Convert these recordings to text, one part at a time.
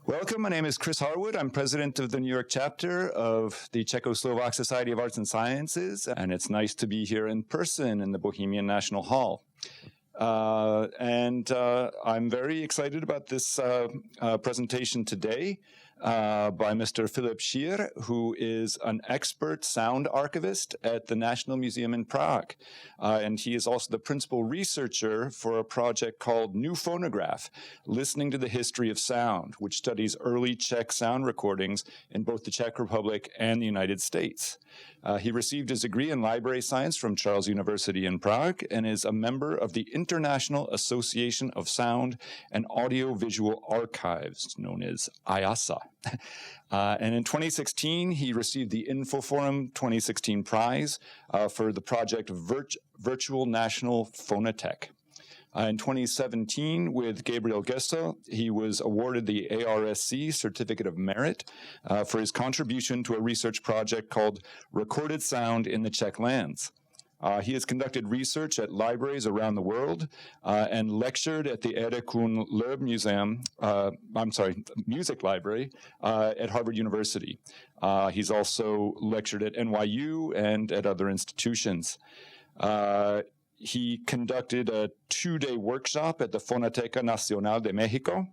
Welcome. My name is Chris Harwood. I'm president of the New York chapter of the Czechoslovak Society of Arts and Sciences, and it's nice to be here in person in the Bohemian National Hall. I'm very excited about this presentation today by Mr. Filip Šír, who is an expert sound archivist at the National Museum in Prague. And he is also the principal researcher for a project called New Phonograph, Listening to the History of Sound, which studies early Czech sound recordings in both the Czech Republic and the United States. He received his degree in library science from Charles University in Prague and is a member of the International Association of Sound and Audiovisual Archives, known as IASA. And in 2016, he received the Infoforum 2016 prize for the project Virtual National Phonothek. In 2017, with Gabriel Gesell, he was awarded the ARSC Certificate of Merit for his contribution to a research project called Recorded Sound in the Czech Lands. He has conducted research at libraries around the world and lectured at the Erekun Loeb Music Library at Harvard University. He's also lectured at NYU and at other institutions. He conducted a 2-day workshop at the Fonoteca Nacional de Mexico,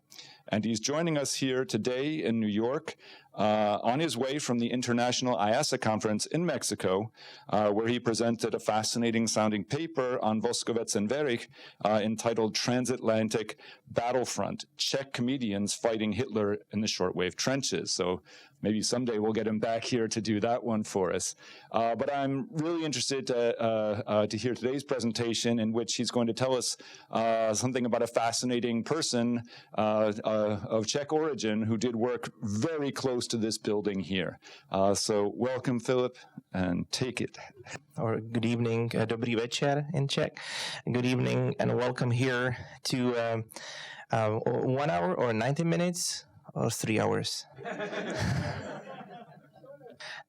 and he's joining us here today in New York on his way from the International IASA conference in Mexico, where he presented a fascinating sounding paper on Voskovec and Verich entitled Transatlantic Battlefront, Czech Comedians Fighting Hitler in the Shortwave Trenches. So maybe someday we'll get him back here to do that one for us. But I'm really interested to hear today's presentation, in which he's going to tell us something about a fascinating person of Czech origin who did work very close to this building here. So welcome, Filip, and take it. Or good evening, dobrý večer in Czech. Good evening and welcome here to 1 hour or 90 minutes or 3 hours.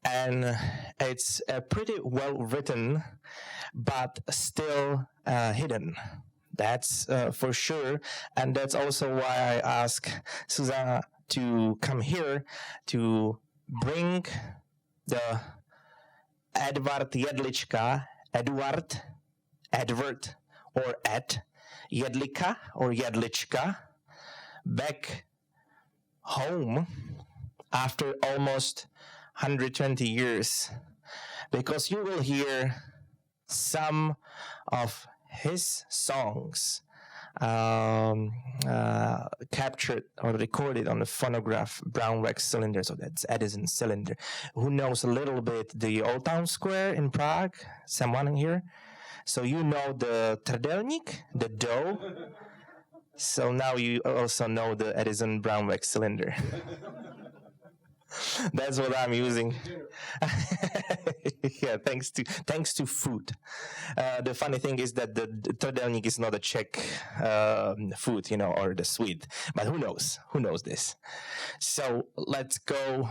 And it's pretty well written, but still hidden. That's for sure. And that's also why I asked Susanna to come here to bring the Edward Jedlička, Edward, or Jedlicka or Jedlička back home after almost 120 years, because you will hear some of his songs captured or recorded on the phonograph brown wax cylinder, so that's Edison cylinder. Who knows a little bit the Old Town Square in Prague? Someone here? So you know the Trdelník, the dough. So now you also know the Edison brown wax cylinder. That's what I'm using. Yeah, thanks to food. The funny thing is that the Trdelník is not a Czech food, or the sweet. But who knows? Who knows this? So let's go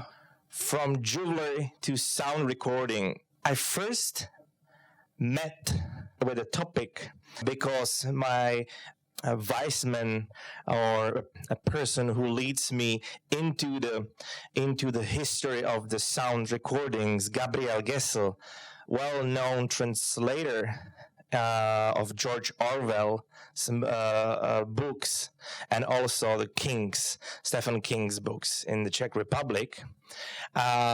from jewelry to sound recording. I first met with the topic because my a viceman or a person who leads me into the history of the sound recordings, Gabriel Gesell, well-known translator of George Orwell, some books, and also the Stephen King's books in the Czech Republic.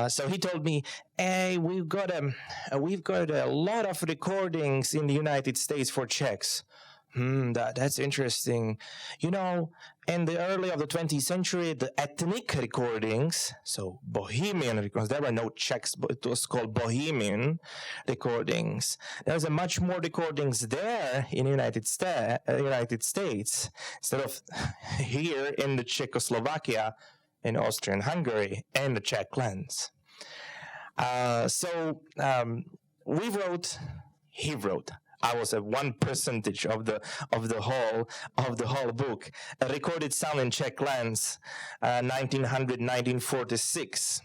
So he told me, "Hey, we've got a lot of recordings in the United States for Czechs." That's interesting. In the early of the 20th century, the ethnic recordings, so Bohemian recordings, there were no Czechs, but it was called Bohemian recordings. There's much more recordings there in the United States instead of here in the Czechoslovakia, in Austria and Hungary, and the Czech lands. He wrote. I was at 1% of the whole book. A recorded sound in Czech lands, 1900-1946.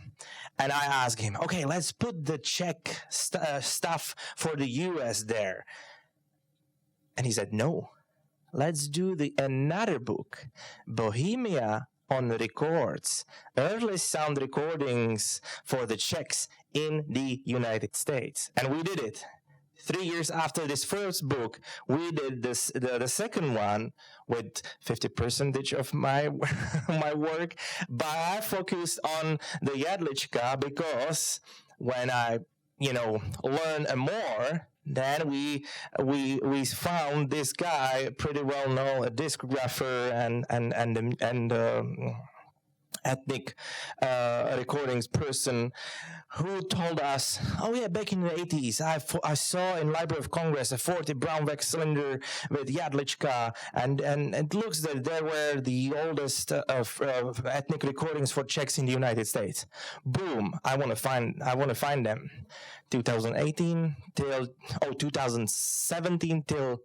And I asked him, okay, let's put the Czech stuff for the US there. And he said, no, let's do another book, Bohemia on records, early sound recordings for the Czechs in the United States. And we did it. 3 years after this first book, we did the second one with 50% of my my work. But I focused on the Jedlička because when I learn more, then we found this guy, pretty well known, a discographer and ethnic recordings person, who told us, oh yeah, back in the 80s, I saw in Library of Congress a 40 Brownback cylinder with Jedlička, and it looks that they were the oldest of ethnic recordings for Czechs in the United States. Boom! I want to find them. 2018 till 2017 till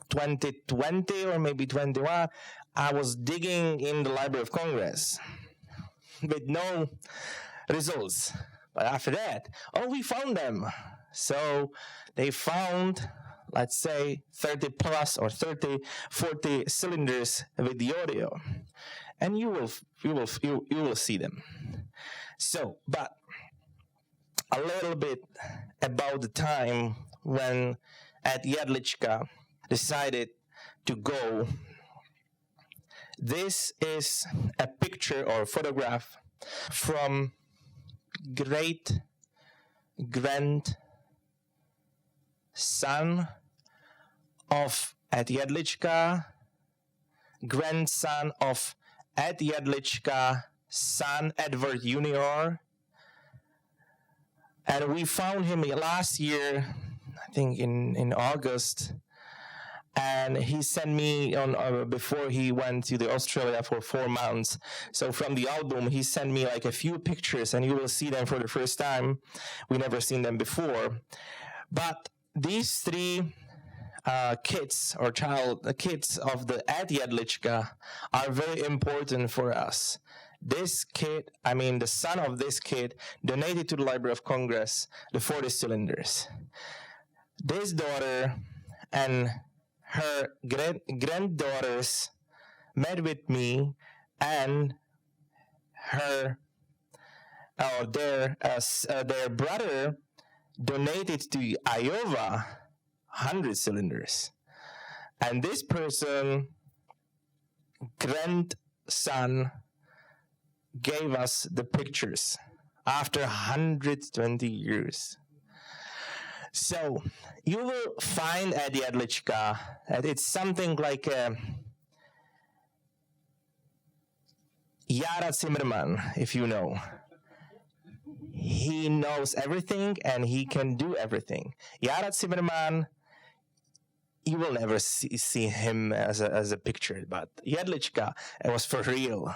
2020 or maybe 21. I was digging in the Library of Congress with no results. But after that, we found them. So they found, let's say, 30 plus or 30, 40 cylinders with the audio. And you will see them. So, but a little bit about the time when at Jedlička decided to go. This is a picture or photograph from great grandson of at Jedlička, grandson of at Jedlička, son Edward Jr. And we found him last year, I think in August. And he sent me on before he went to Australia for 4 months. So from the album, he sent me like a few pictures, and you will see them for the first time. We never seen them before. But these three kids of the at Jedlička are very important for us. This kid, the son of this kid, donated to the Library of Congress the 40 cylinders. This daughter and her granddaughters met with me, and their brother donated to Iowa 100 cylinders. And this person, grandson, gave us the pictures after 120 years. So you will find at Jedlička that it's something like Jara Zimmerman, if you know. He knows everything and he can do everything. Jara Zimmerman, you will never see him as a picture, but Jedlička, it was for real.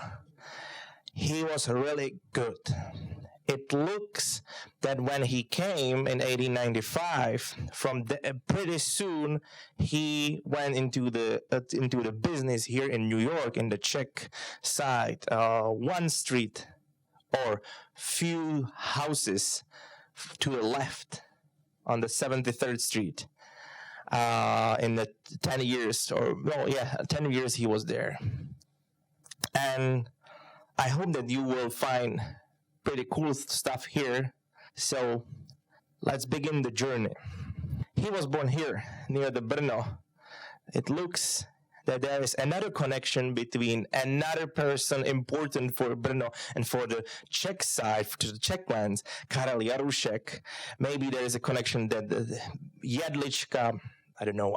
He was really good. It looks that when he came in 1895, pretty soon he went into the business here in New York, in the Czech side, one street or few houses to the left on the 73rd Street. In the 10 years, 10 years he was there. And I hope that you will find pretty cool stuff here. So let's begin the journey. He was born here near the Brno. It looks that there is another connection between another person important for Brno and for the Czech side, to the Czech lands, Karel Jarušek. Maybe there is a connection that the Jedlička,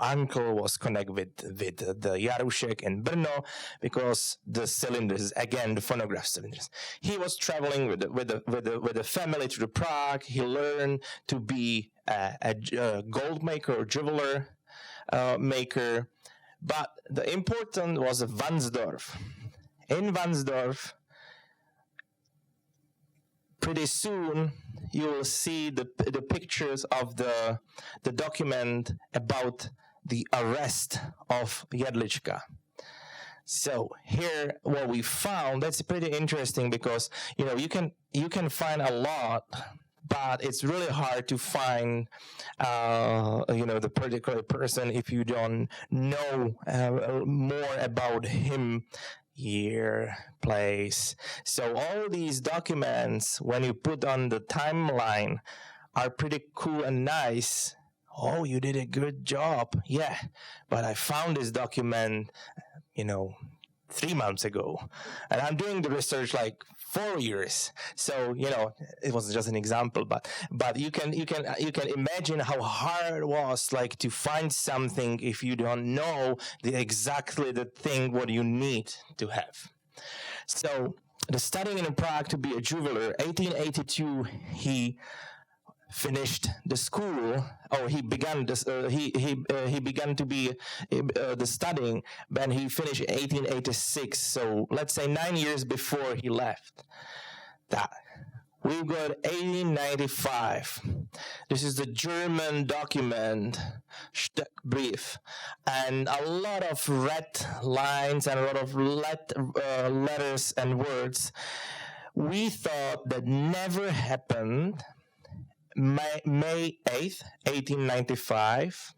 uncle was connected with the Jarušek in Brno, because the cylinders, again, the phonograph cylinders. He was traveling with the family to the Prague. He learned to be a gold maker or jeweler maker. But the important was Varnsdorf. In Varnsdorf, pretty soon you will see the pictures of the document about the arrest of Jedlička. So here, what we found, that's pretty interesting, because you can find a lot, but it's really hard to find the particular person if you don't know more about him year, place. So all these documents, when you put on the timeline, are pretty cool and nice. Oh, you did a good job. Yeah, but I found this document, 3 months ago, and I'm doing the research like 4 years. So it was just an example, but you can imagine how hard it was, like, to find something if you don't know exactly the thing what you need to have. So the studying in Prague to be a jeweler, 1882, he finished the school, or he began this. He began to be the studying when he finished in 1886. So let's say 9 years before he left. That we've got 1895. This is the German document, Steckbrief, and a lot of red lines and a lot of letters and words. We thought that never happened. May 8th, 1895,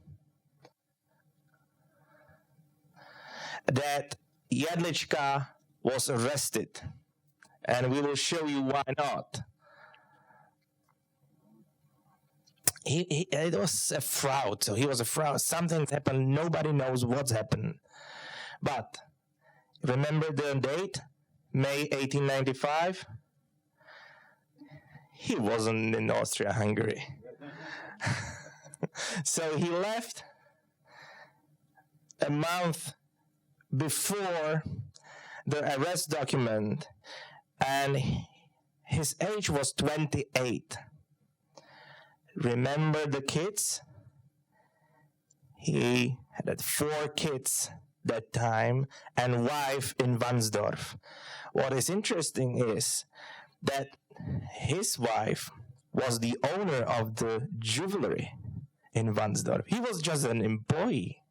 that Jedlicka was arrested, and we will show you why not. It was a fraud, so he was a fraud. Something happened, nobody knows what's happened. But remember the date, May 1895? He wasn't in Austria-Hungary. So he left a month before the arrest document, and his age was 28. Remember the kids? He had 4 kids that time and wife in Wansdorf. What is interesting is that his wife was the owner of the jewelry in Wansdorf. He was just an employee.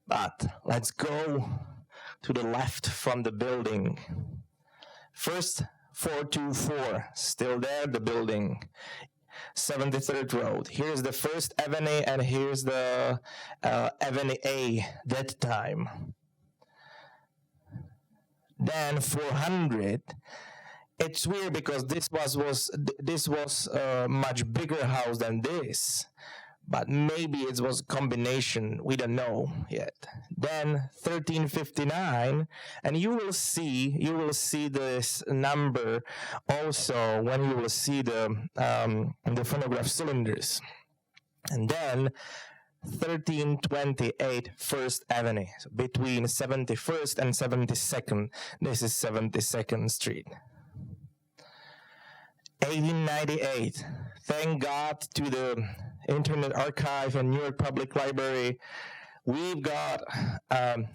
But let's go to the left from the building. First, 424, still there, the building. 73rd Road. Here's the First Avenue, and here's the Avenue A that time. Then 400. It's weird because this was a much bigger house than this, but maybe it was a combination. We don't know yet. Then 1359, and you will see this number also when you will see the phonograph cylinders, and then 1328 First Avenue, so between 71st and 72nd. This is 72nd Street. 1898. Thank God to the Internet Archive and New York Public Library, we've got a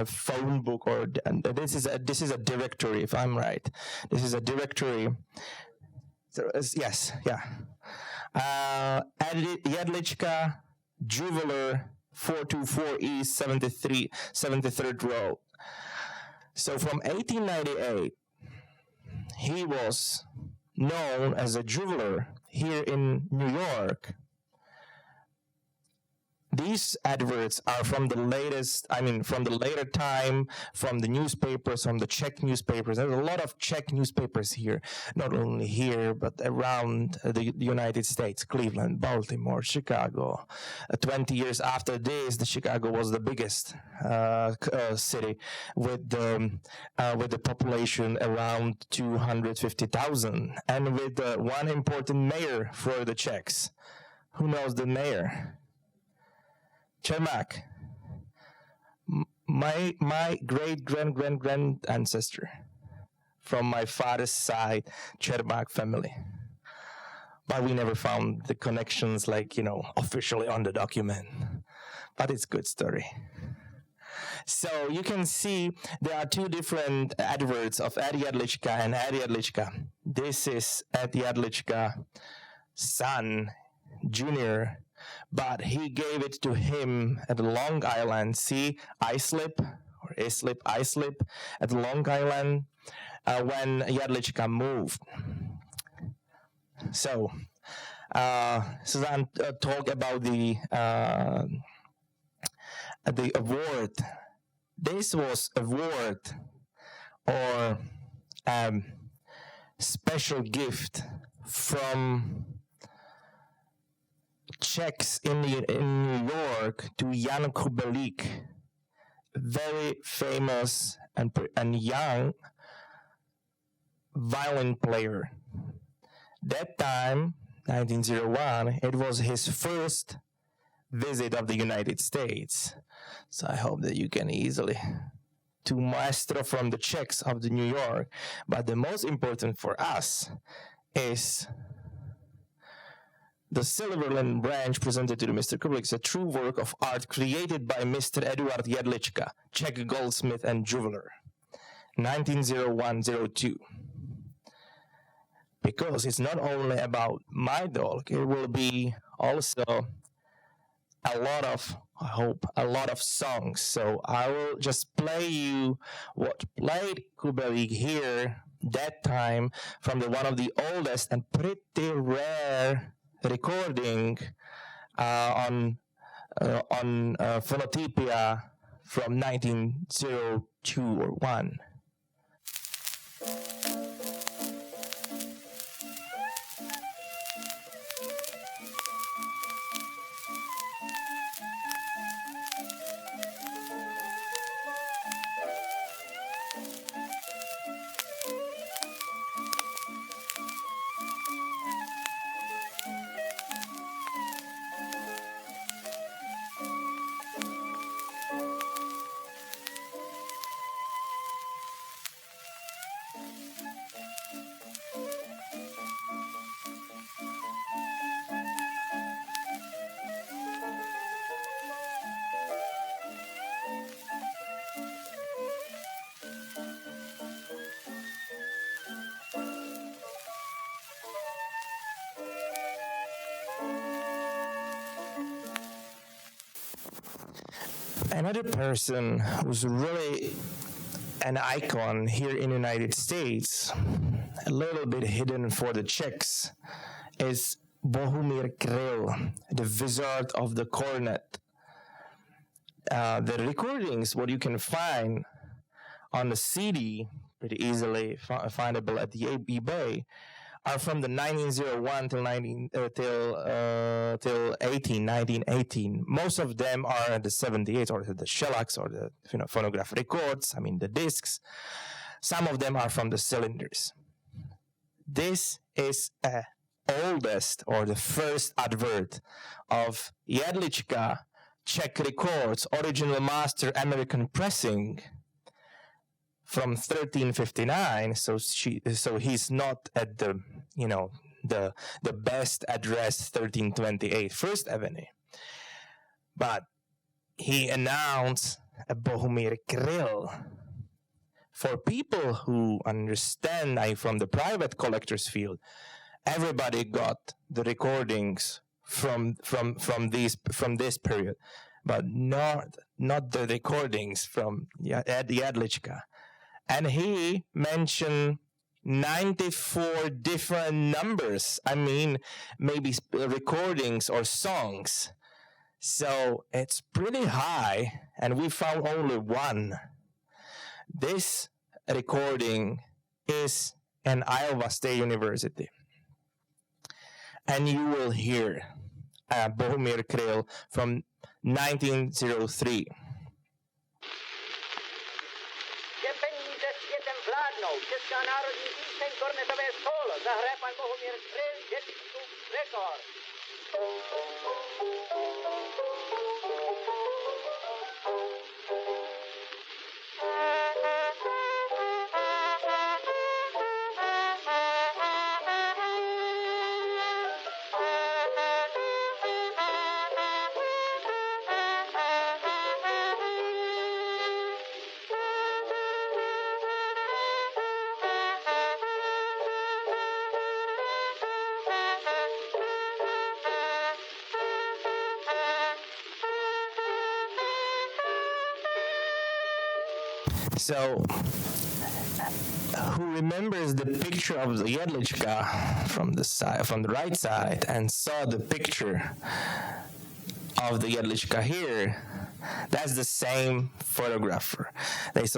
phone book, or this is a directory, if I'm right. This is a directory. So, yes, yeah. Jedlička, jeweler, 424 East, 73rd Road. So from 1898, he was known as a jeweler here in New York. These adverts are from the latest, from the later time, from the newspapers, from the Czech newspapers. There's a lot of Czech newspapers here, not only here, but around the United States, Cleveland, Baltimore, Chicago. 20 years after this, Chicago was the biggest city with the population around 250,000, and with one important mayor for the Czechs. Who knows the mayor? Čermák, my great-grand ancestor from my father's side, Čermák family. But we never found the connections officially on the document. But it's a good story. So you can see there are two different adverts of Ed Jedlička and Ed Jedlička. This is Ed Jedlička, son, junior, but he gave it to him at Long Island. See, Islip at Long Island when Jedlička moved. So, Suzanne talked about the award this was a word or special gift from Czechs in New York to Jan Kubelik, very famous and young violin player. That time, 1901, it was his first visit of the United States. So I hope that you can easily to maestro from the Czechs of the New York. But the most important for us is the Silverland branch presented to Mr. Kubelik is a true work of art created by Mr. Eduard Jedlička, Czech goldsmith and jeweler, 1901-02. Because it's not only about my dog, it will be also a lot of, I hope, a lot of songs. So I will just play you what played Kubelik here that time from one of the oldest and pretty rare recording on Phonotypia from 1902 or 1. Another person who's really an icon here in the United States, a little bit hidden for the Czechs, is Bohumír Kryl, the Wizard of the Cornet. The recordings, what you can find on the CD, pretty easily findable at the eBay, are from the 1901 till 1918. Most of them are the 78 or the shellacs or the phonograph records. I mean the discs. Some of them are from the cylinders. This is a oldest or the first advert of Jedlička, Czech Records, original master American pressing from 1359. So he's not at the the best address 1328 First Avenue, but he announced a Bohumír Kryl. For people who understand from the private collector's field, everybody got the recordings from this period, but not the recordings from Jedlička. And he mentioned 94 different numbers. I mean, maybe recordings or songs. So it's pretty high, and we found only one. This recording is in Iowa State University. And you will hear Bohumír Kryl from 1903. Česká národní píseň, kornetové solo, zahraje pan Bohumír Kryl, Jedličku, rekord. So, who remembers the picture of the Jedlička from the right side and saw the picture of the Jedlička here, that's the same photographer. That is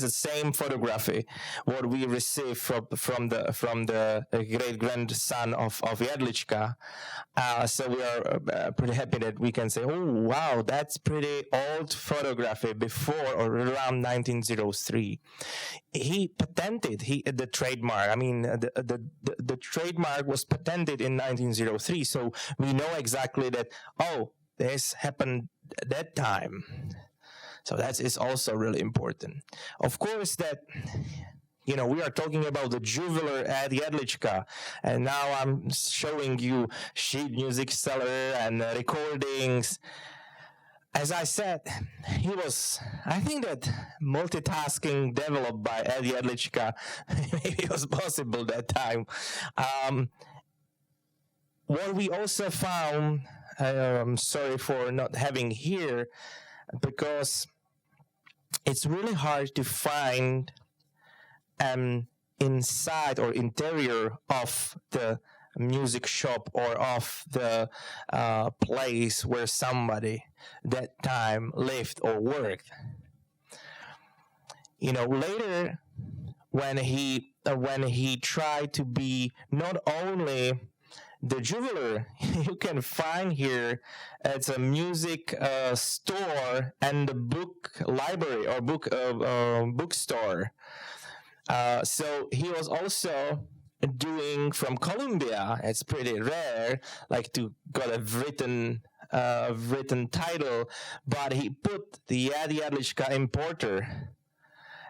the same photography what we received from the great grandson of Jedlička. So we are pretty happy that we can say, oh wow, that's pretty old photography before or around 1903. He patented the trademark. I mean, the trademark was patented in 1903. So we know exactly that. Oh, this happened at that time. So that is also really important. Of course, that, you know, we are talking about the jeweler at Jedlička, and now I'm showing you sheet music seller and recordings. As I said, I think that multitasking developed by Jedlička, maybe it was possible that time. What we also found, I'm sorry for not having here, because it's really hard to find inside or interior of the music shop or of the place where somebody that time lived or worked. You know, later when he tried to be not only the jeweler, you can find here it's a music store and the book library or bookstore. So he was also doing from Colombia. It's pretty rare, like to got a written title, but he put the Jedlička importer.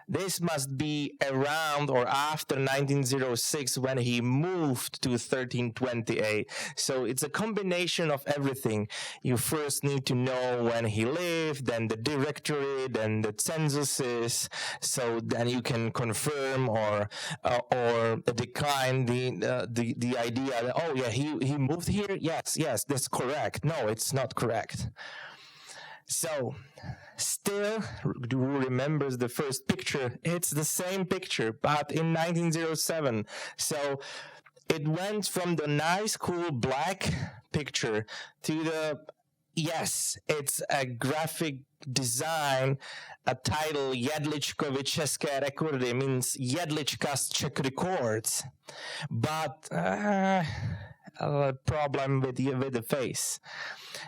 This must be around or after 1906 when he moved to 1328. So it's a combination of everything. You first need to know when he lived, then the directory, then the censuses. So then you can confirm or decline the idea that, oh yeah, he moved here. Yes, that's correct. No, it's not correct. So, still, who remembers the first picture? It's the same picture, but in 1907. So, it went from the nice, cool black picture to the, yes, it's a graphic design, a title, Jedličkovi České rekordy, means Jedlička's Czech records. But, a problem with the face.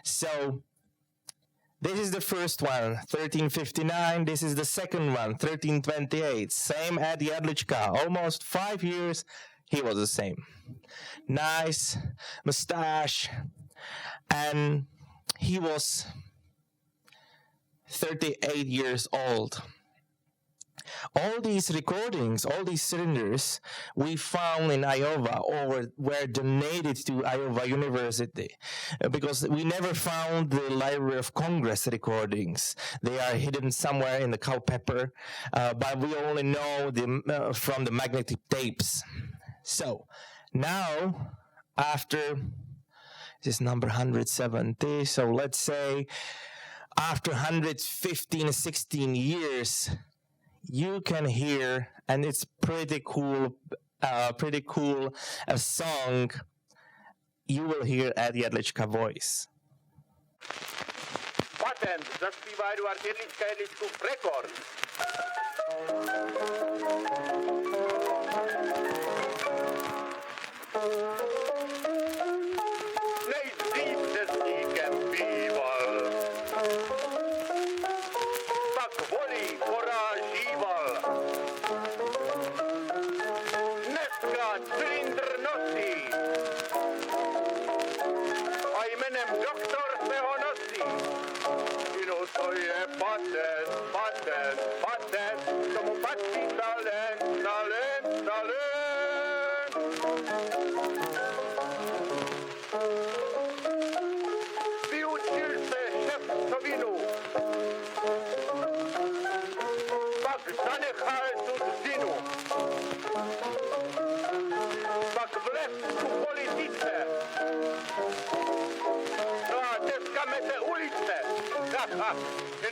So, this is the first one, 1359. This is the second one, 1328. Same at Jedlička. Almost 5 years, he was the same. Nice mustache. And he was 38 years old. All these recordings, all these cylinders we found in Iowa or were donated to Iowa University because we never found the Library of Congress recordings. They are hidden somewhere in the Culpeper, but we only know them from the magnetic tapes. So now, after this is number 170, so let's say after 115, 16 years, you can hear, and it's pretty cool, a song you will hear at Jedlička voice. Patent zaspívá Eduard Jedlička Jedličkův rekord. Nejdřív řezníkem býval, pak volí porážíval. Dneska cylindr nosí a jménem doktor se ho nosí. No to je patent, patent, patent, tomu patří talent, talent, talent. Vyučil se šefcovinu, pak zanechal tu dřinu, pak vlez ku politice, no a dneska mete ulice.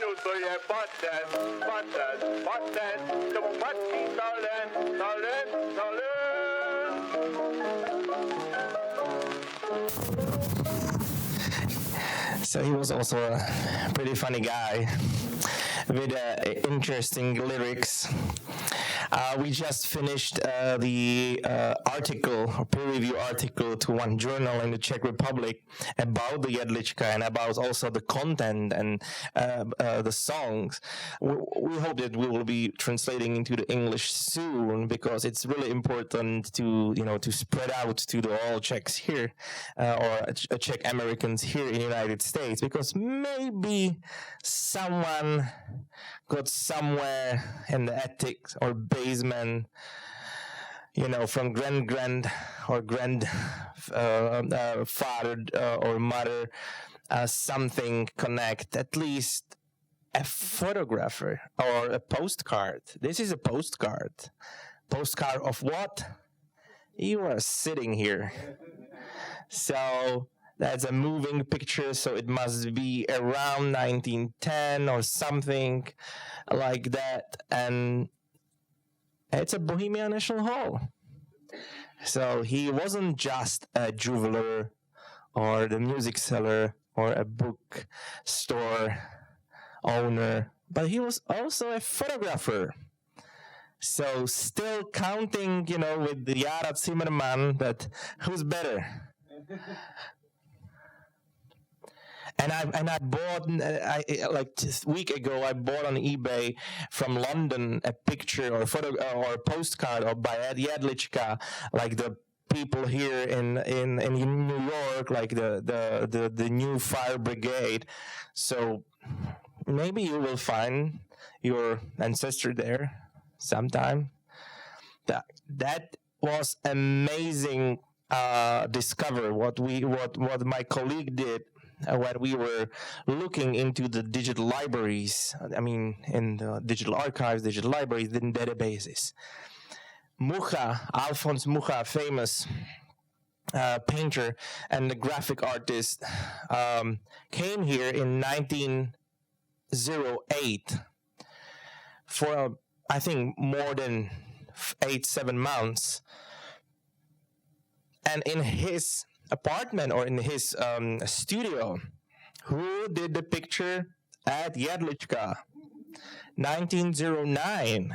No to je patent, patent, patent, tomu patří talent, talent, talent. So he was also a pretty funny guy with interesting lyrics. We just finished the article, or peer review article to one journal in the Czech Republic about the Jedlička and about also the content and the songs. We hope that we will be translating into the English soon, because it's really important to to spread out to the all Czechs here or Czech Americans here in the United States, because maybe someone got somewhere in the attic or basement, from grand or father or mother, something connect, at least a photographer or a postcard. This is a postcard. Postcard of what? You are sitting here. So that's a moving picture, so it must be around 1910 or something like that. And it's a Bohemian National Hall. So he wasn't just a jeweler or the music seller or a bookstore owner, but he was also a photographer. So still counting, with the Yara Zimmerman, that who's better? And I bought, like a week ago, I bought on eBay from London a picture or photo or a postcard by Jedlička, like the people here in New York, like the new fire brigade. So maybe you will find your ancestor there sometime. That was amazing discover what my colleague did. When we were looking into the digital libraries, in the digital archives, digital libraries, in databases. Mucha, Alphonse Mucha, famous painter and the graphic artist, came here in 1908 for, I think, more than 8-7 months. And in his apartment or in his studio, who did the picture at Jedlička? 1909.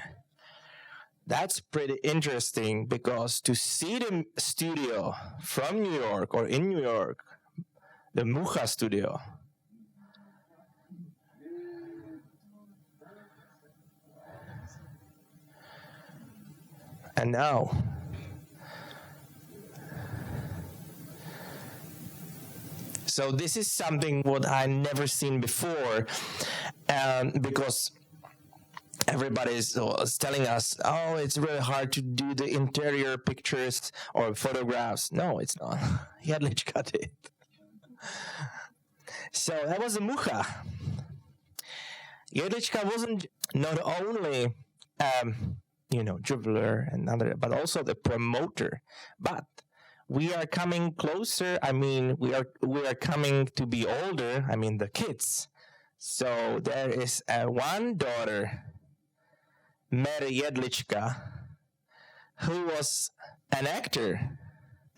That's pretty interesting, because to see the studio from New York or in New York, the Mucha studio, and now so this is something what I never seen before, because everybody is telling us, oh, it's really hard to do the interior pictures or photographs. No, it's not. Jedlička did. So that was a Mucha. Jedlička wasn't not only jeweler and other, but also the promoter. But we are coming closer. We are coming to be older. The kids. So there is one daughter, Mary Jedlička, who was an actor,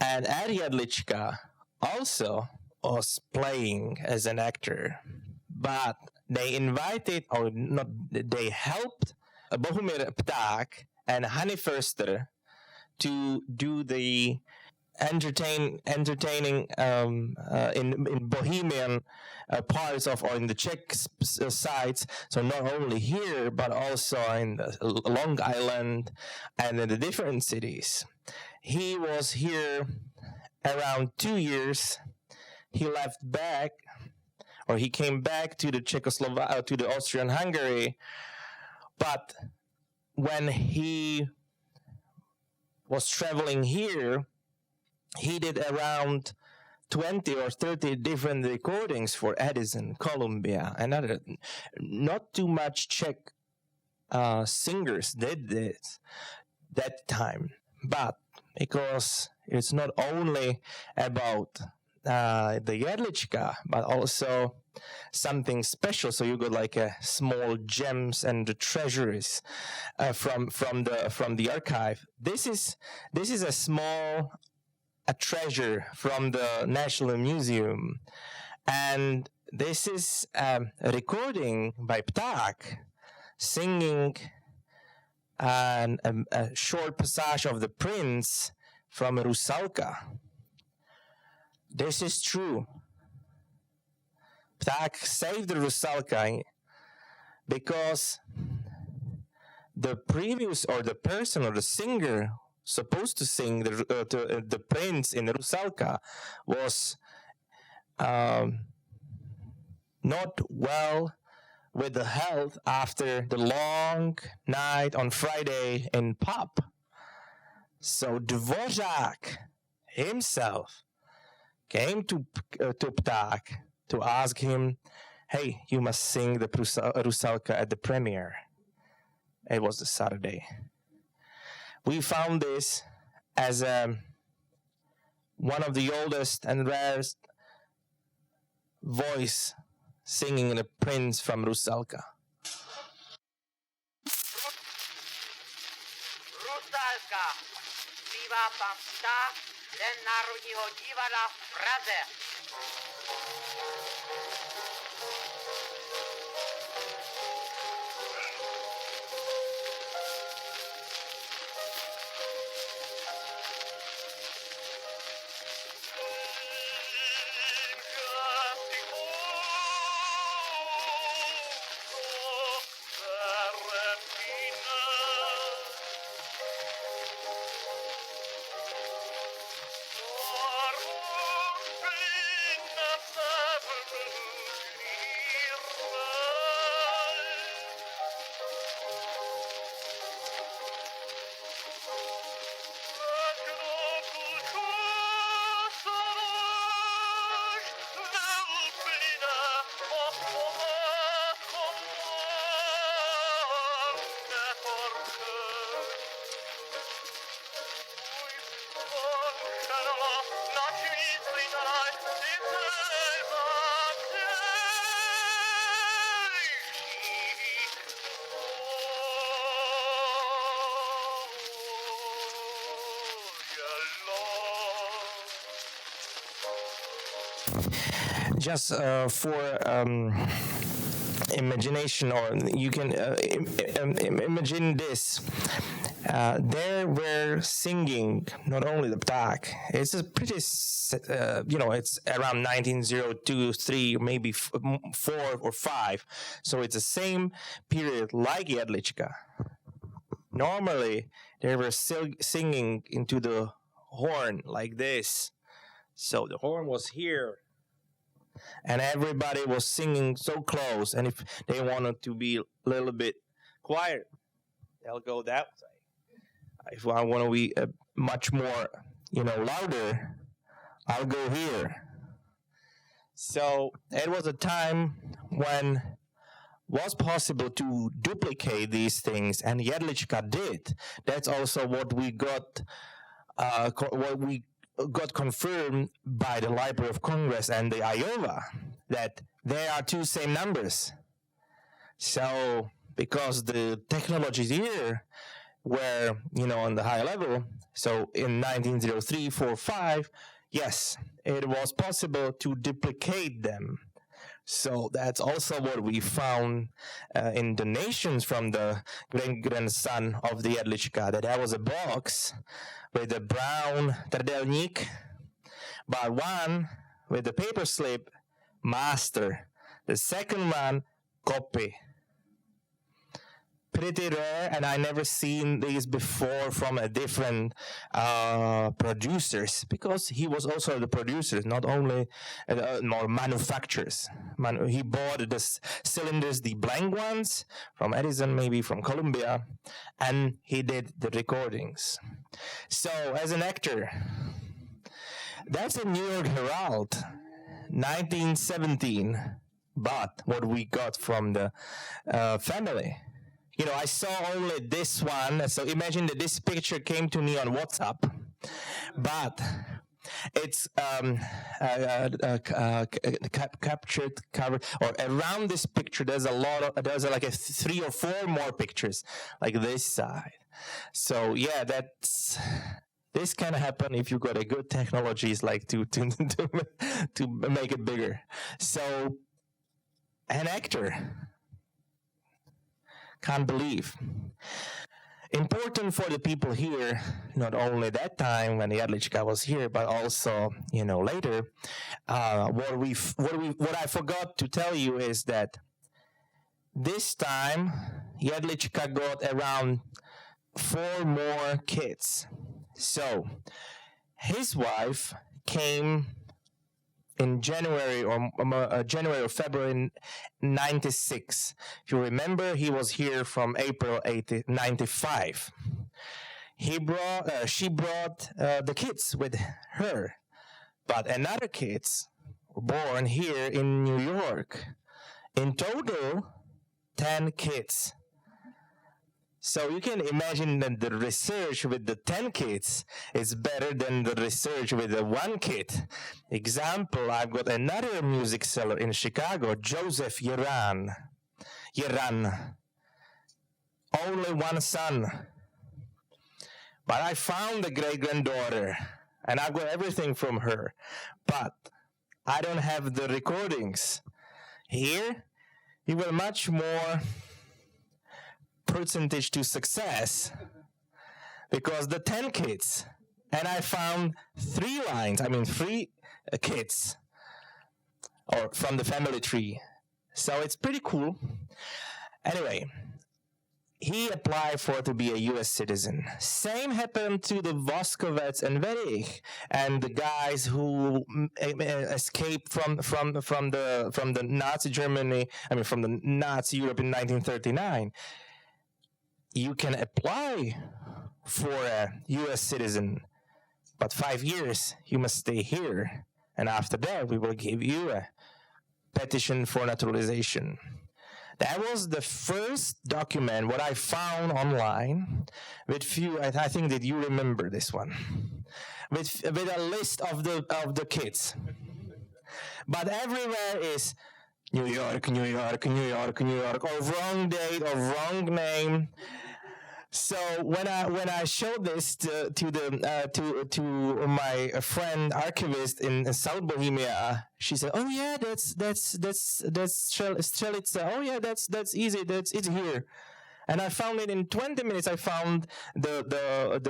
and at Jedlička also was playing as an actor. But they helped Bohumir Pták and Hanny Förster to do the entertaining in Bohemian parts of, or in the Czech sides. So not only here, but also in the Long Island and in the different cities. He was here around 2 years. He left back, or he came back to the to the Austrian-Hungary. But when he was traveling here, he did around 20 or 30 different recordings for Edison, Columbia, and other. Not too much Czech singers did this that time, but because it's not only about the Jedlička, but also something special. So you got like a small gems and the treasures from the archive. This is a treasure from the National Museum, and this is a recording by Pták singing a short passage of the Prince from Rusalka. This is true. Pták saved the Rusalka because the person or the singer supposed to sing the Prince in Rusalka was not well with the health after the long night on Friday in pub. So Dvořák himself came to Pták to ask him, hey, you must sing the Rusalka at the premiere. It was the Saturday. We found this as one of the oldest and rarest voice singing the Prince from Rusalka. Rusalka, zpívá pan Pták, Den Národního divadla v Praze. Just for imagination, or you can imagine this. They were singing not only the Pták. It's a pretty, it's around 1902, 3, maybe 4 or 5. So it's the same period like Jedlička. Normally, they were still singing into the horn like this. So the horn was here. And everybody was singing so close. And if they wanted to be a little bit quiet, they'll go that way. If I want to be much more, louder, I'll go here. So it was a time when was possible to duplicate these things, and Jedlička did. That's also what we got confirmed by the Library of Congress and the Iowa, that there are two same numbers. So because the technologies here were, on the high level, so in 1903, 4, 5, yes, it was possible to duplicate them. So that's also what we found in donations from the great-grandson of the Jedlička, that there was a box with a brown trdelník, but one with the paper slip, master. The second one, copy. Pretty rare, and I never seen these before from a different producers, because he was also the producer, not only more manufacturers. He bought the cylinders, the blank ones from Edison, maybe from Columbia, and he did the recordings. So as an actor, that's a New York Herald, 1917. But what we got from the family. I saw only this one, so imagine that this picture came to me on WhatsApp, but it's captured, covered, or around this picture, there's like 3 or 4 more pictures, like this side. So yeah, this can happen if you got a good technologies, like to make it bigger. So an actor. Can't believe. Important for the people here, not only that time when Jedlicka was here, but also, later. What I forgot to tell you is that this time Jedlicka got around 4 more kids. So his wife came in January or February 96. If you remember, he was here from April 95. She brought the kids with her, but another kids were born here in New York. In total, 10 kids. So you can imagine that the research with the 10 kids is better than the research with the 1 kid. Example, I've got another music seller in Chicago, Joseph Yeran. Only 1 son. But I found the great-granddaughter, and I've got everything from her. But I don't have the recordings. Here, you got much more percentage to success because the 10 kids, and I found 3 kids or from the family tree. So it's pretty cool. Anyway, he applied to be a U.S. citizen. Same happened to the Voskovets and Verich and the guys who escaped from the Nazi Germany. From the Nazi Europe in 1939. You can apply for a U.S. citizen, but 5 years you must stay here, and after that we will give you a petition for naturalization. That was the first document what I found online with few. I think that you remember this one, with a list of the kids, but everywhere is New York, New York, New York, New York, or wrong date or wrong name. So when I showed this to my friend archivist in South Bohemia, she said, "Oh yeah, that's Strelica. Oh yeah, that's easy. It's here." And I found it in 20 minutes. I found the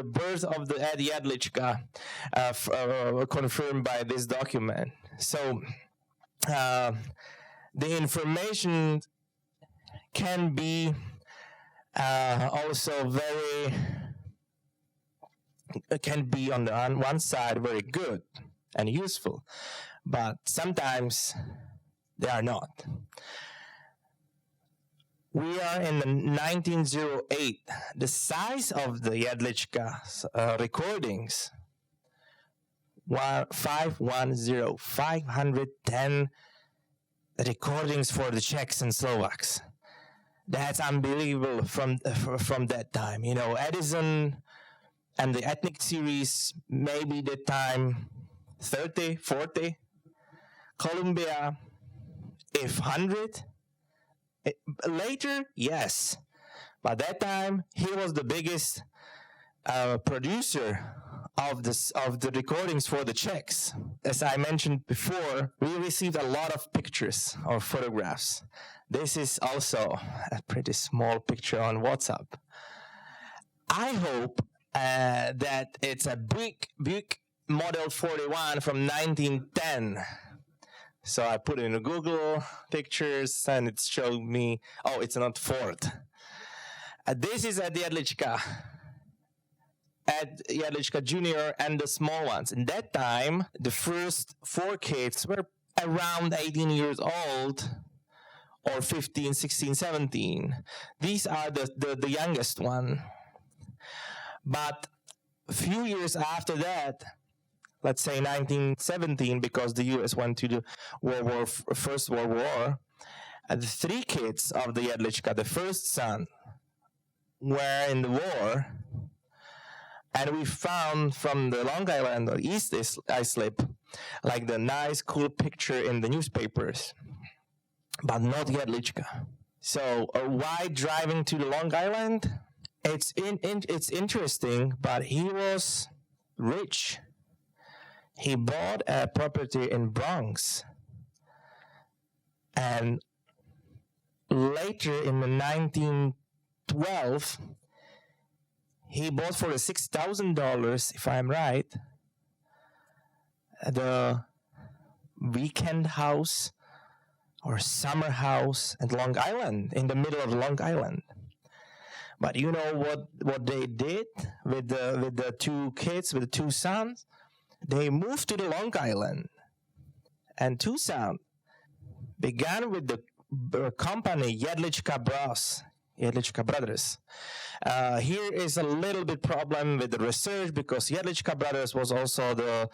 birth of the Jedlička confirmed by this document. So the information can be also can be on one side very good and useful, but sometimes they are not. We are in the 1908. The size of the Jedlička recordings, 510 recordings for the Czechs and Slovaks. That's unbelievable from that time. Edison and the ethnic series, maybe that time 30, 40. Columbia, if 100. Later, yes. By that time, he was the biggest producer of the recordings for the Czechs. As I mentioned before, we received a lot of pictures or photographs. This is also a pretty small picture on WhatsApp. I hope that it's a big Model 41 from 1910. So I put it in Google pictures and it showed me, oh, it's not Ford. This is at Jedlička. At Jedlička Junior and the small ones. In that time, the first 4 kids were around 18 years old, or 15, 16, 17. These are the youngest one. But a few years after that, let's say 1917, because the U.S. went to the First World War, the 3 kids of the Jedlička, the first son, were in the war. And we found from the Long Island or East Islip, like the nice, cool picture in the newspapers, but not Jedlička. So why driving to the Long Island? It's interesting, but he was rich. He bought a property in Bronx, and later in the 1912, he bought for the $6,000, if I'm right, the weekend house or summer house at Long Island, in the middle of Long Island. But you know what they did with the two kids, with the two sons? They moved to the Long Island. And two sons began with the company Jedlicka Brothers. Here is a little bit problem with the research, because Jedlicka Brothers was also the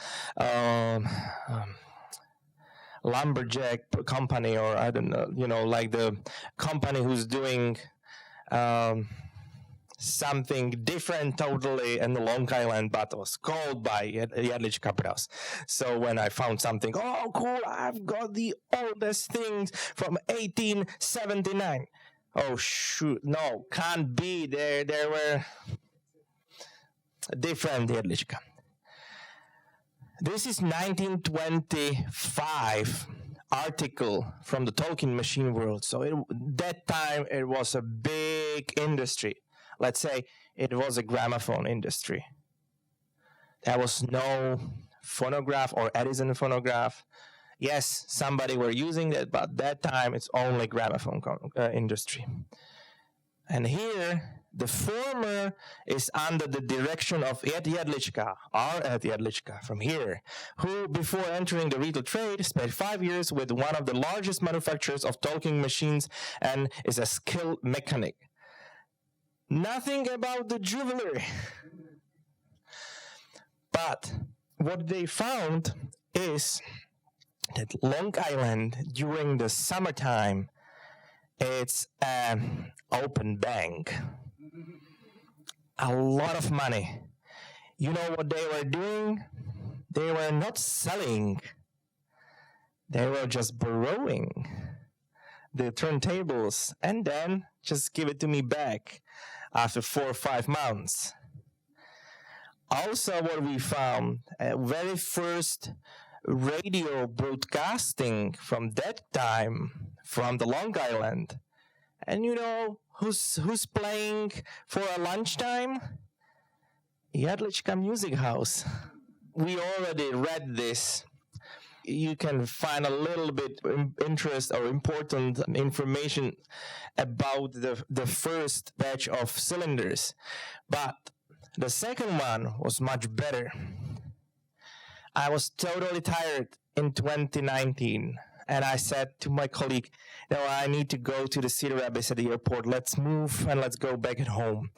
lumberjack company, or I don't know, like the company who's doing something different totally in the Long Island, but was called by Jedlicka Brothers. So when I found something, oh cool, I've got the oldest things from 1879. Oh shoot, no, can't be. There were different Jedlicka. This is 1925 article from the Talking Machine World. So that time it was a big industry. Let's say it was a gramophone industry. There was no phonograph or Edison phonograph. Yes, somebody were using it, but that time it's only gramophone industry. And here, the former is under the direction of Jedlička, our Jedlička from here, who before entering the retail trade spent 5 years with one of the largest manufacturers of talking machines and is a skilled mechanic. Nothing about the jewelry. But what they found is that Long Island during the summertime, it's an open bank. A lot of money. You know what they were doing? They were not selling. They were just borrowing the turntables and then just give it to me back after 4 or 5 months. Also, what we found, very first radio broadcasting from that time from the Long Island. And you know who's playing for a lunchtime? Jedlicka Music House. We already read this. You can find a little bit interest or important information about the first batch of cylinders. But the second one was much better. I was totally tired in 2019. And I said to my colleague, no, I need to go to the Cedar Rapids at the airport. Let's move and let's go back at home.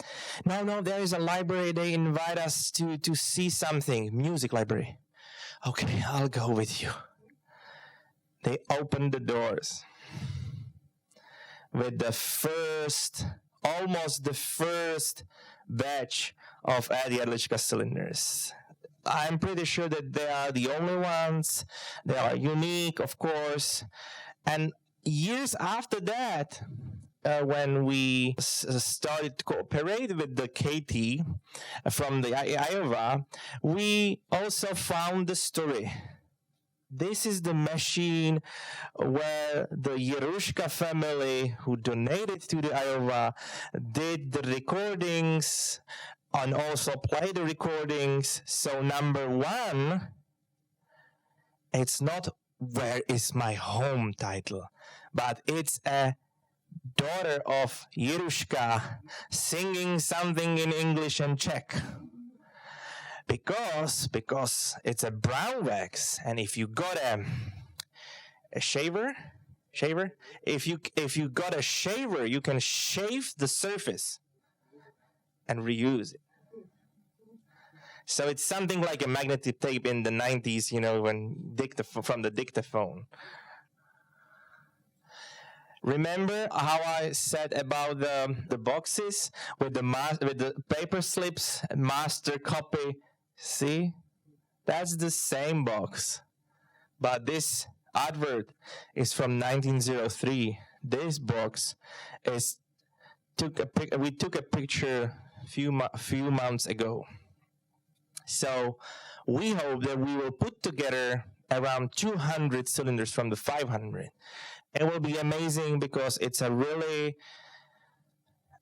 No, there is a library. They invite us to see something. Music library. Okay, I'll go with you. They opened the doors with almost the first batch of Jedlicka cylinders. I'm pretty sure that they are the only ones. They are unique, of course. And years after that, when we started to cooperate with the KT from the Iowa, we also found the story. This is the machine where the Jeruška family, who donated to the Iowa, did the recordings and also play the recordings. So number one, it's not Where Is My Home title, but it's a daughter of Jeruška singing something in English and Czech. Because it's a brown wax, and if you got a shaver, if you got a shaver, you can shave the surface and reuse it. So it's something like a magnetic tape in the 90s, you know, when from the dictaphone. Remember how I said about the boxes with the paper slips, master copy? See? That's the same box. But this advert is from 1903. This box we took a picture few months ago. So we hope that we will put together around 200 cylinders from the 500. It will be amazing because it's a really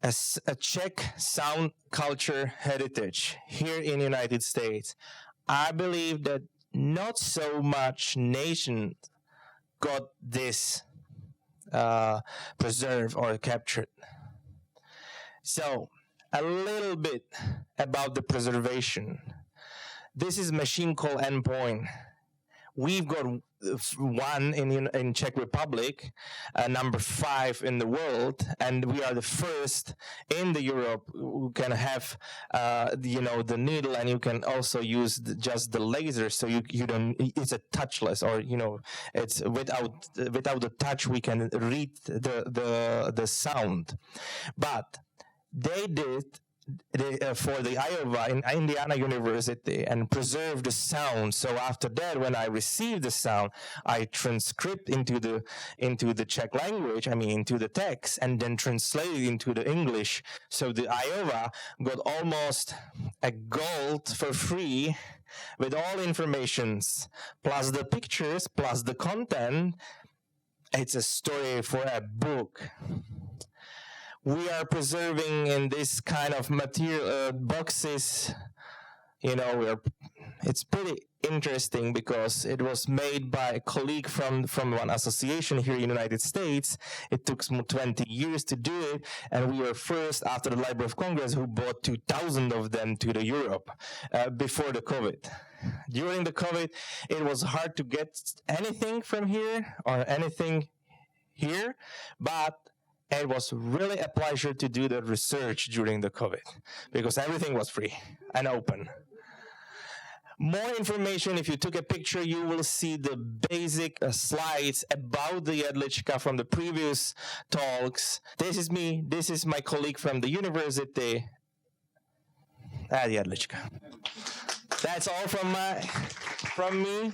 a Czech sound culture heritage here in the United States. I believe that not so much nations got this preserved or captured. So, a little bit about the preservation. This is a machine called Endpoint. We've got one in Czech Republic, number 5 in the world, and we are the first in the Europe who can have, the needle, and you can also use just the laser, so you don't. It's a touchless, or it's without the touch. We can read the sound, but they did. For the Iowa in Indiana University and preserve the sound. So after that, when I received the sound, I transcript into the Czech language, into the text, and then translate it into the English. So the Iowa got almost a gold for free with all informations, plus the pictures, plus the content. It's a story for a book. We are preserving in this kind of material boxes. It's pretty interesting because it was made by a colleague from one association here in the United States. It took 20 years to do it, and we were first after the Library of Congress who bought 2,000 of them to the Europe before the COVID. During the COVID, it was hard to get anything from here or anything here, but it was really a pleasure to do the research during the COVID because everything was free and open. More information, if you took a picture, you will see the basic slides about the Jedlička from the previous talks. This is me. This is my colleague from the university at Jedlička. That's all from me.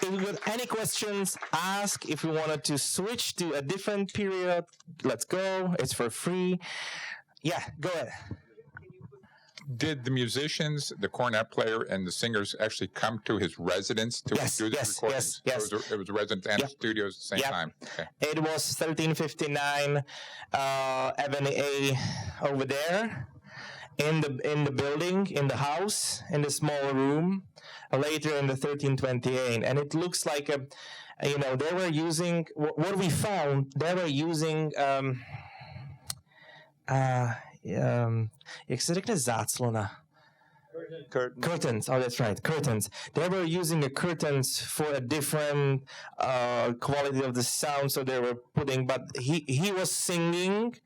If you got any questions, ask. If you wanted to switch to a different period, let's go. It's for free. Yeah, go ahead. Did the musicians, the cornet player, and the singers actually come to his residence to do this recording? Yes. It was a residence and studios at the same time. Okay. It was 1359 Avenue A over there. In the building, in the house, in the small room, later in the 1328, and it looks like they were using what we found. They were using jak se řekne záclona? Curtains. Oh, that's right, curtains. They were using curtains for a different quality of the sound, so they were putting. But he was singing.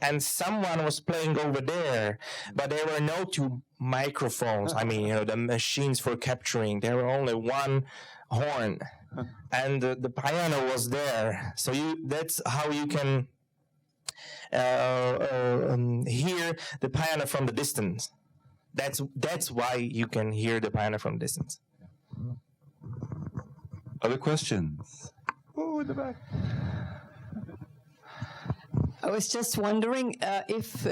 And someone was playing over there, but there were no 2 microphones. The machines for capturing. There were only 1 horn, and the piano was there. So that's how you can hear the piano from the distance. That's why you can hear the piano from distance. Other questions? Oh, in the back. I was just wondering if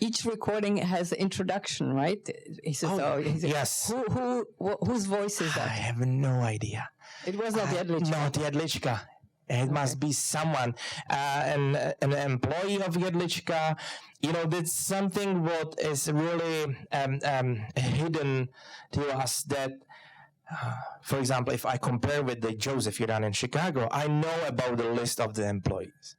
each recording has an introduction, right? He says, yes. Whose voice is that? I have no idea. It was not Jedlička. Not Jedlička. It must be someone, an employee of Jedlička. That's something what is really hidden to us that, for example, if I compare with the Joseph Jordan in Chicago, I know about the list of the employees.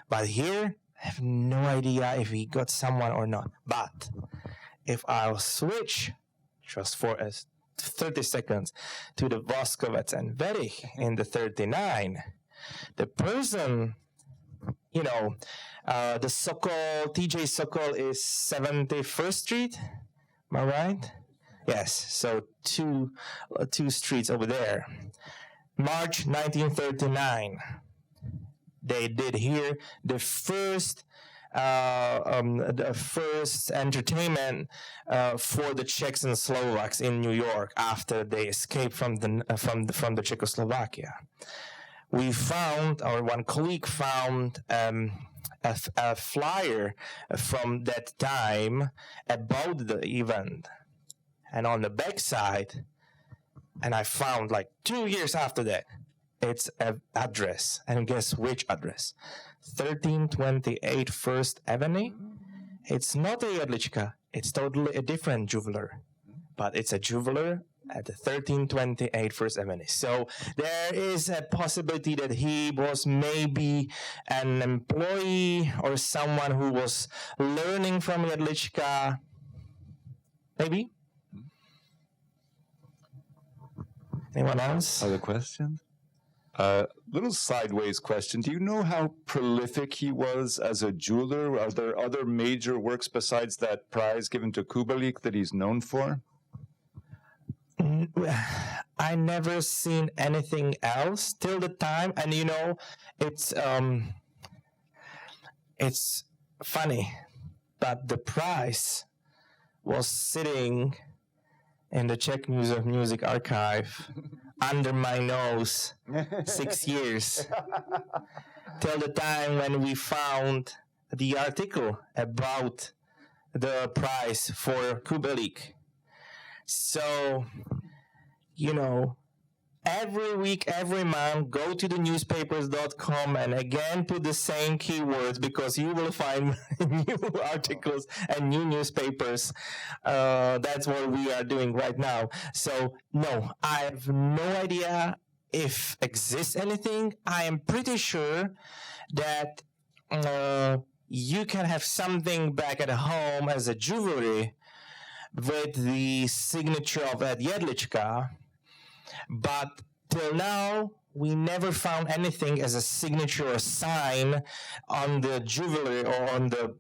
But here, I have no idea if he got someone or not. But if I'll switch just for 30 seconds to the Voskovec and Verich in the 39, the person, the Sokol, TJ Sokol is 71st Street. Am I right? Yes. So two streets over there. March 1939. They did here the first entertainment for the Czechs and Slovaks in New York after they escaped from the Czechoslovakia. We found, or one colleague found, a flyer from that time about the event, and on the back side, and I found 2 years after that, its address. And guess which address? 1328 First Avenue. It's not a Jedlicka. It's totally a different jeweler. But it's a jeweler at 1328 First Avenue. So there is a possibility that he was maybe an employee or someone who was learning from Jedlicka. Maybe? Anyone else? Other questions? Little sideways question. Do you know how prolific he was as a jeweler? Are there other major works besides that prize given to Kubelik that he's known for? I never seen anything else till the time, and you know, it's funny, but the prize was sitting in the Czech Museum of Music archive under my nose 6 years till the time when we found the article about the prize for Kubelik. So, you know, every week, every month, go to the newspapers.com and again put the same keywords because you will find new articles and new newspapers. That's what we are doing right now. So, no, I have no idea if exists anything. I am pretty sure that you can have something back at home as a jewelry with the signature of that Jedlička, but till now we never found anything as a signature or sign on the jewelry or on the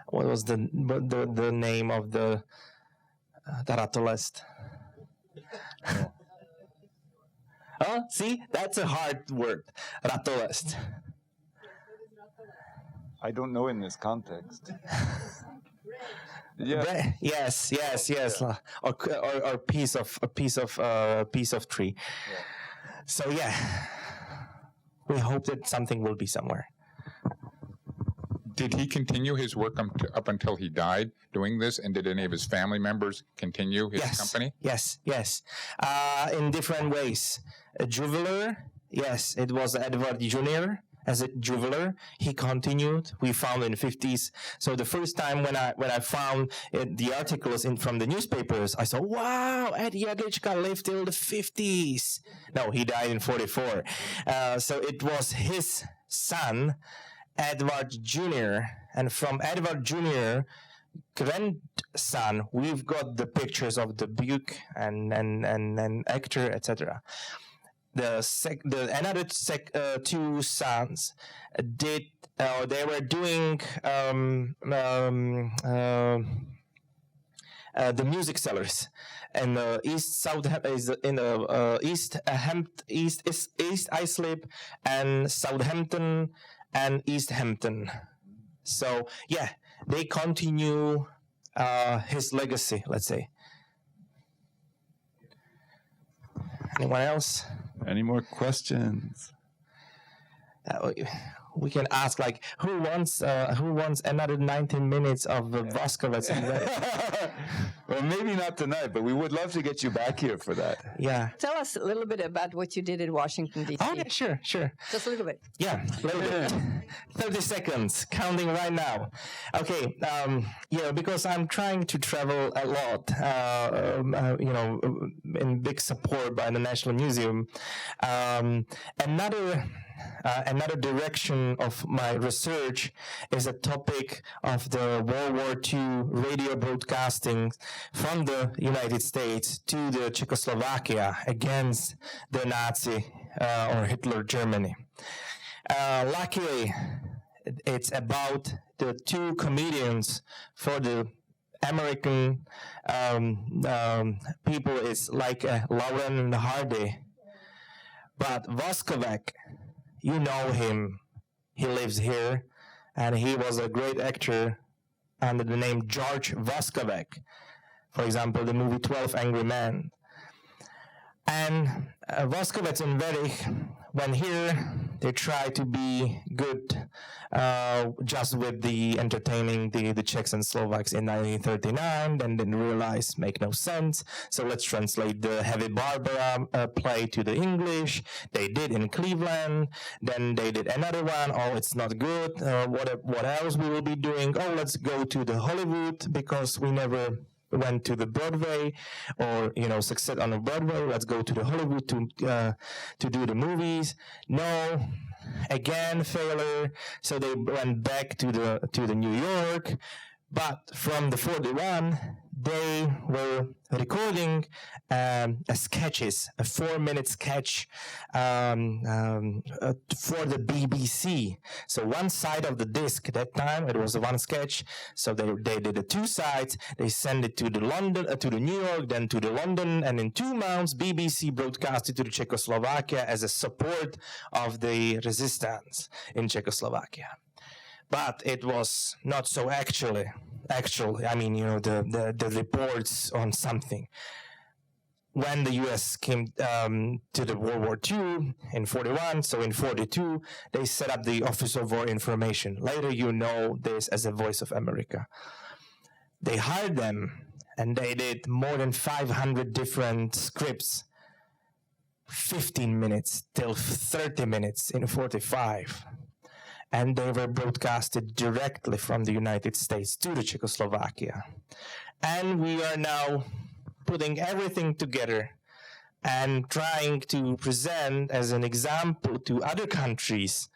what was the name of the ratolest? Oh, see, that's a hard word, ratolest. I don't know in this context. Yeah. Yes. Or piece of tree. Yeah. So yeah, we hope that something will be somewhere. Did he continue his work up until he died doing this? And did any of his family members continue his company? Yes. In different ways. A jeweler, yes, it was Edward Jr. As a jeweler, he continued. We found in the 50s. So the first time when I found the articles from the newspapers, I saw, wow, Jedlička lived till the 50s. No, he died in 44. So it was his son, Edward Jr. And from Edward Jr. grandson, we've got the pictures of the Buke and actor, etc. Another two sons did. They were doing the music sellers, and East Islip and Southampton and East Hampton. So yeah, they continue his legacy. Let's say. Anyone else? Any more questions? We can ask, like, who wants another 19 minutes of Voskovec? Well, maybe not tonight, but we would love to get you back here for that. Yeah. Tell us a little bit about what you did in Washington, D.C. Oh, yeah, sure. Just a little bit. Yeah, a little bit. 30 seconds, counting right now. Okay, because I'm trying to travel a lot, in big support by the National Museum. Another direction of my research is a topic of the World War II radio broadcasting from the United States to the Czechoslovakia against the Nazi or Hitler Germany. Luckily, it's about the two comedians for the American people. It's like Lauren and Hardy. But Voskovec, you know him. He lives here, and he was a great actor under the name George Voskovec. For example, the movie 12 Angry Men. And Voskovec and Verich went here They try to be good just with the entertaining the Czechs and Slovaks in 1939, then didn't realize make no sense. So let's translate the Heavy Barbara play to the English. They did in Cleveland. Then they did another one. Oh, it's not good. What else we will be doing? Oh, let's go to the Hollywood because we never went to the Broadway or succeed on the Broadway. Let's go to the Hollywood to do the movies. No, again failure. So they went back to the New York. But from the 41, they were recording sketches, a 4-minute sketch for the BBC. So one side of the disc, at that time, it was one sketch. So they did the two sides. They sent it to the New York, then to the London, and in 2 months, BBC broadcast it to the Czechoslovakia as a support of the resistance in Czechoslovakia. But it was not so actually, I mean, the reports on something. When the U.S. came to the World War II in 41, so in 42, they set up the Office of War Information. Later, you know this as the Voice of America. They hired them, and they did more than 500 different scripts, 15 minutes till 30 minutes in 45. And they were broadcasted directly from the United States to the Czechoslovakia. And we are now putting everything together and trying to present as an example to other countries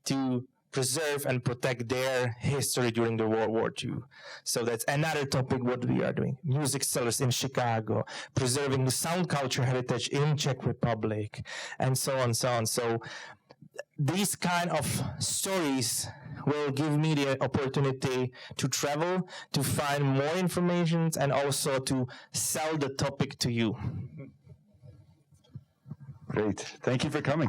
to preserve and protect their history during the World War II. So that's another topic what we are doing. Music sellers in Chicago, preserving the sound culture heritage in Czech Republic, and so on, so on. So these kind of stories will give me the opportunity to travel, to find more information, and also to sell the topic to you. Great. Thank you for coming.